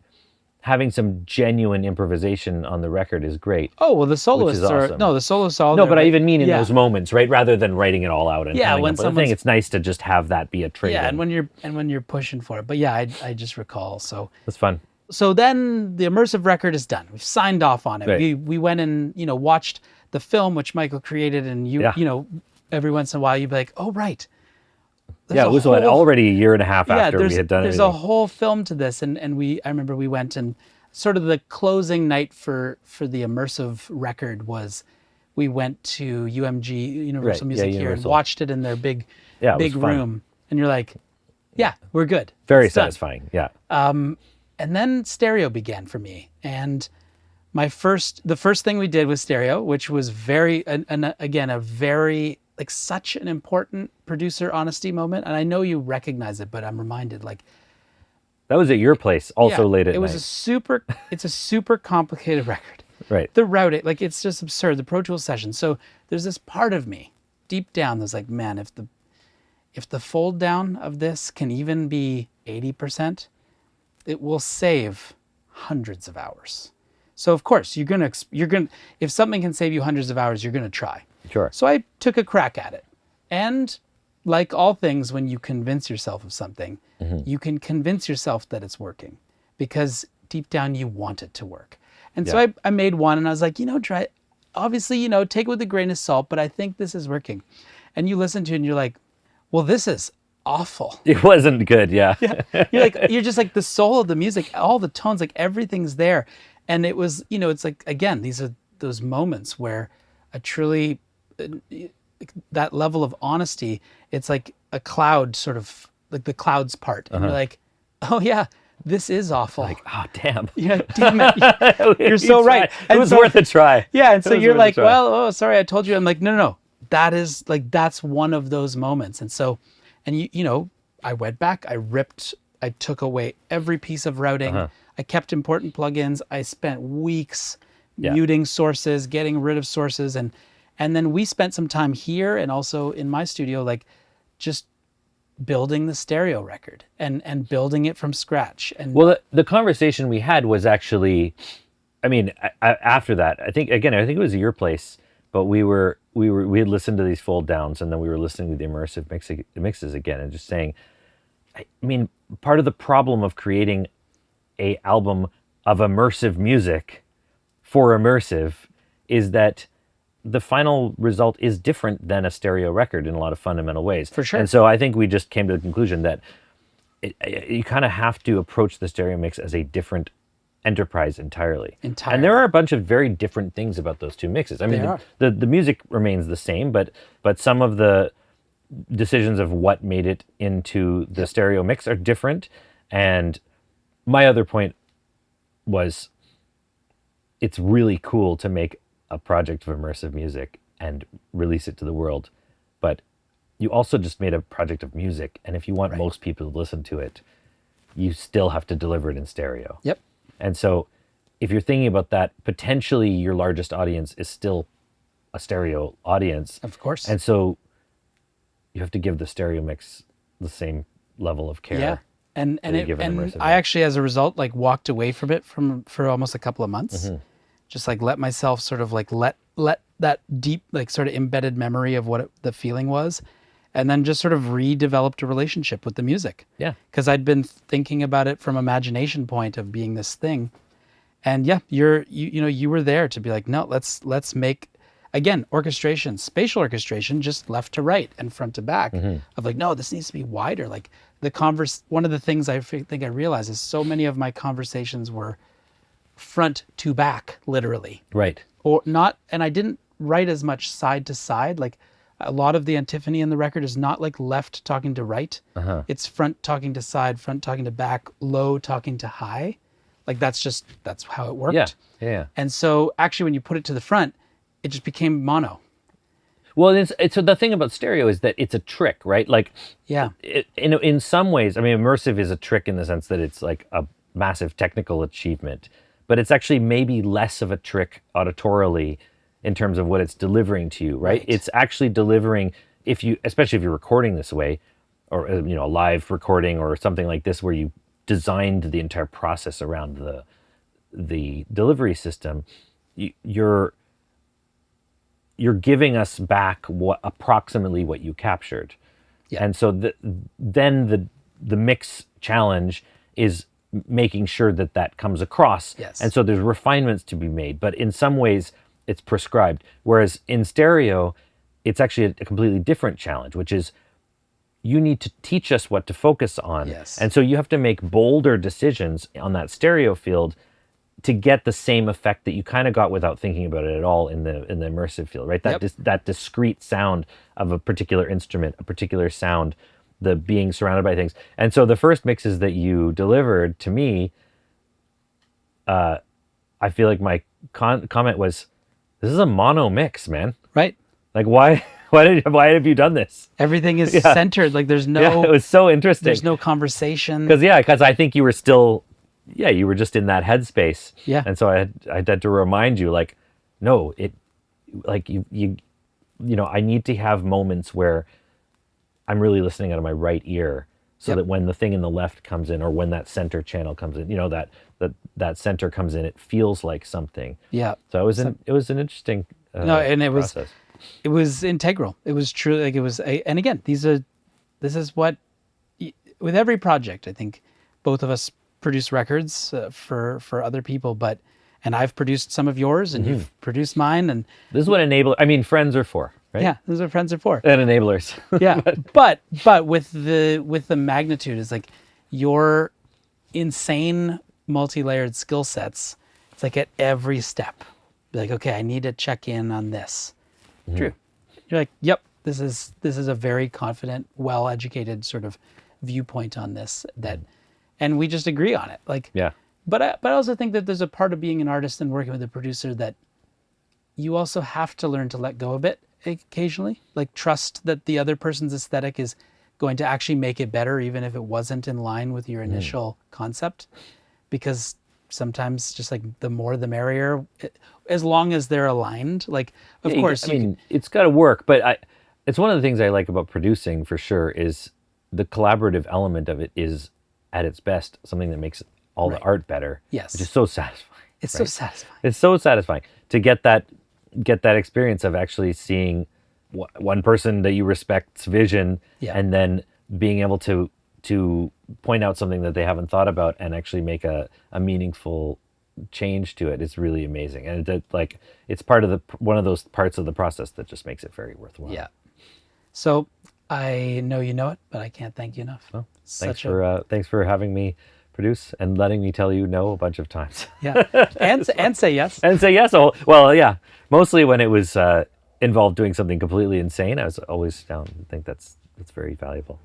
having some genuine improvisation on the record is great. Oh, well, the soloists awesome. the soloists all. No, there, but I like- even mean in yeah. those moments, right? Rather than writing it all out and Yeah, coming when up with a thing, someone's- it's nice to just have that be a trade. Yeah, and when you're pushing for it. But yeah, I just recall. it's fun. So then the immersive record is done. We've signed off on it. Right. We went and watched the film which Michael created, and Yeah. every once in a while you'd be like, oh right. There's Yeah, a it was whole- already a year and a half after we there's had done there's everything. a whole film to this, and I remember we went, and sort of the closing night for the immersive record was we went to UMG, Universal Right, yeah, Music here, and Universal. watched it in their big Yeah, it was big fun. room, and you're like, yeah, we're good. Very It's done. satisfying. Yeah. And then stereo began for me, and the first thing we did was stereo, which was again a very, like, such an important producer honesty moment. And I know you recognize it, but I'm reminded, like, That was at your place, also late at it night. was it's a super complicated record. Right. The routing, like, it's just absurd. The Pro Tools session. So there's this part of me deep down that's like, man, if the fold down of this can even be 80%, it will save hundreds of hours. So of course you're gonna if something can save you hundreds of hours, you're gonna try. Sure. So I took a crack at it, and like all things, when you convince yourself of something, you can convince yourself that it's working, because deep down you want it to work. And so Yeah. I made one, and I was like, try it. Obviously, take it with a grain of salt, but I think this is working. And you listen to it and you're like, well, this is awful. It wasn't good. Yeah. You're just like, the soul of the music, all the tones, like, everything's there. And it was, it's like, again, these are those moments where a truly, that level of honesty, it's like a cloud, sort of like the clouds part. And you're like, oh yeah, this is awful. Like, oh, damn. yeah, damn it. You're so right. It was worth a try. Yeah, and so It was you're worth a like, try. well, oh, sorry, I told you. I'm like, no. That is, like, that's one of those moments. And so, and I went back, I took away every piece of routing. I kept important plugins. I spent weeks Yeah. muting sources, getting rid of sources, and then we spent some time here and also in my studio, like just building the stereo record and building it from scratch. And Well, the conversation we had was actually, I mean, after that, I think it was at your place, but we had listened to these fold downs, and then we were listening to the immersive mixes again, and just saying, I mean, part of the problem of creating a album of immersive music for immersive is that the final result is different than a stereo record in a lot of fundamental ways. For sure. And so I think we just came to the conclusion that you kind of have to approach the stereo mix as a different enterprise entirely. And there are a bunch of very different things about those two mixes. I mean, the music remains the same, but some of the decisions of what made it into the stereo mix are different. And my other point was, it's really cool to make a project of immersive music and release it to the world, but you also just made a project of music, and if you want most people to listen to it, you still have to deliver it in stereo. Yep. And so if you're thinking about that, potentially your largest audience is still a stereo audience. Of course. And so you have to give the stereo mix the same level of care. Yeah. And immersive I actually, as a result, like walked away from it for almost a couple of months. Just like let myself sort of like let that deep, like sort of embedded memory of what the feeling was, and then just sort of redeveloped a relationship with the music. Yeah. Because I'd been thinking about it from imagination point of being this thing. And yeah, you were there to be like, no, let's make, again, orchestration, spatial orchestration, just left to right and front to back of like, no, this needs to be wider. Like one of the things I think I realized is so many of my conversations were front to back, literally. Right. Or not, and I didn't write as much side to side. Like a lot of the antiphony in the record is not like left talking to right. It's front talking to side, front talking to back, low talking to high. Like that's how it worked. Yeah. And so actually when you put it to the front, it just became mono. Well, so the thing about stereo is that it's a trick, right? Like, in some ways, I mean, immersive is a trick in the sense that it's like a massive technical achievement, but it's actually maybe less of a trick auditorially in terms of what it's delivering to you, right? It's actually delivering, especially if you're recording this way, or a live recording or something like this where you designed the entire process around the delivery system, you're giving us back approximately what you captured. Yeah. And so then the mix challenge is making sure that comes across. Yes. And so there's refinements to be made, but in some ways it's prescribed. Whereas in stereo, it's actually a completely different challenge, which is you need to teach us what to focus on. Yes. And so you have to make bolder decisions on that stereo field to get the same effect that you kind of got without thinking about it at all in the immersive field, right? That discrete sound of a particular instrument, a particular sound, the being surrounded by things. And so the first mixes that you delivered to me, I feel like my comment was, this is a mono mix, man. Right. Like why have you done this? Everything is centered. Like there's no. It was so interesting. There's no conversation. Because I think you were still. Yeah, you were just in that headspace. Yeah. And so I had to remind you, like, no, I need to have moments where I'm really listening out of my right ear, so that when the thing in the left comes in, or when that center channel comes in, that center comes in, it feels like something. Yeah. So it was an interesting process. It was integral. It was truly like it was. And again, this is what with every project, I think both of us produce records for other people, and I've produced some of yours, and you've produced mine, and this is what friends are for, right? Yeah, this is what friends are for. And enablers. Yeah, but with the magnitude is like your insane multi-layered skill sets. It's like at every step, be like, okay, I need to check in on this. Drew, you're like, yep, this is a very confident, well-educated sort of viewpoint on this and we just agree on it. Like, yeah. But I also think that there's a part of being an artist and working with a producer that you also have to learn to let go a bit occasionally. Like trust that the other person's aesthetic is going to actually make it better, even if it wasn't in line with your initial concept. Because sometimes just like the more the merrier, as long as they're aligned. Like, of course, I mean, it's got to work, but it's one of the things I like about producing for sure is the collaborative element of it is at its best something that makes all the art better. Yes. Which is so satisfying. It's so satisfying. It's so satisfying to get that experience of actually seeing one person that you respect's vision, and then being able to point out something that they haven't thought about and actually make a meaningful change to it. It's really amazing, and it's part of one of those parts of the process that just makes it very worthwhile. Yeah. So I know you know it, but I can't thank you enough. Well, thanks for having me produce and letting me tell you no a bunch of times. Yeah, and say yes. And say yes. Oh, well, yeah. Mostly when it was involved doing something completely insane, I was always down. I think that's very valuable.